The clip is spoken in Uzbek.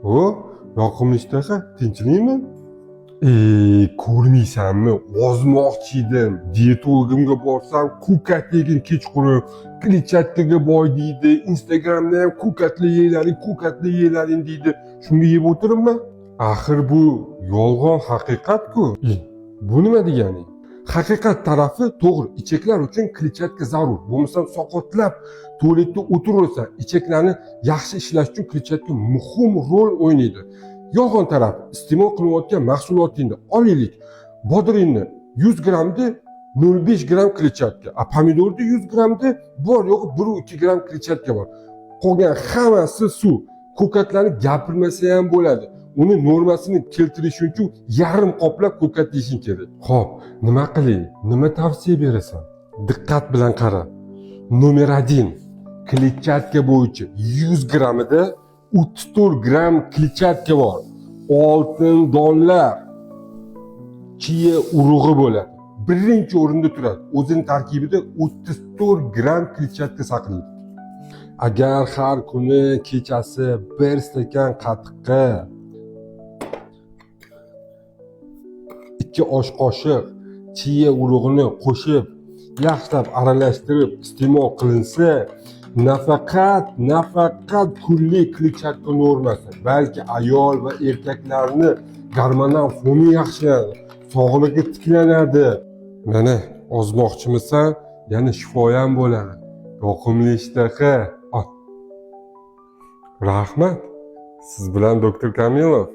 O, yoqimli ishtaha, tinchlikmi? Ko'rmaysanmi? Ozmoqchi edim. Diyetologimga borsam, ko'kat yegin kechqurun, kletchatkaga boy deydi. Instagramda ham ko'katli yeylaring deydi. Shunga yeb o'tiribman. Axir bu yolg'on haqiqat-ku. Bu nima degani? Haqiqat tarafi to'g'ri, ichaklar uchun kletchatka zarur. Bo'lmasa saqotlab tualetda o'tiraversa, ichaklarni yaxshi ishlash uchun kletchatka muhim rol o'ynaydi. Yolg'on taraf, iste'mol qilayotgan mahsulotingni olaylik. Bodringni 100 grammda 0,5 gram kletchatka, pomidorda 100 grammda bor yo'q 1-2 gram kletchatka bor. Qolgan hammasi suv. Ko'katlarni gapirmasa ham bo'ladi. Uni normasini keltirish uchun yarim qoplab ko'kat yeyishing kerak. Xo'p, nima qilay? Nima tavsiya berasan? Diqqat bilan qara. Nomer 1. Kletchatka bo'yicha 100 grammida 34 gram kletchatka bor. Oltin donlar, chiya urug'i bo'ladi. Birinchi o'rinda turadi. O'zining tarkibida 34 gram kletchatka saqlaydi. Agar har kuni kechasi 1 stakan qatiqqa 2 osh qoshiq chiya urug'ini qo'shib, yaxshilab aralashtirib iste'mol qilinsa, nafaqat kunlik kletchatka normasi, balki ayol va erkaklarni gormonal foni yaxshilanadi, sog'lig'i tiklanadi. Mana ozmoqchimisan, yana shifoyam bo'ladi. Yoqimli ishtaha. Rahmat. Siz bilan doktor Kamilov.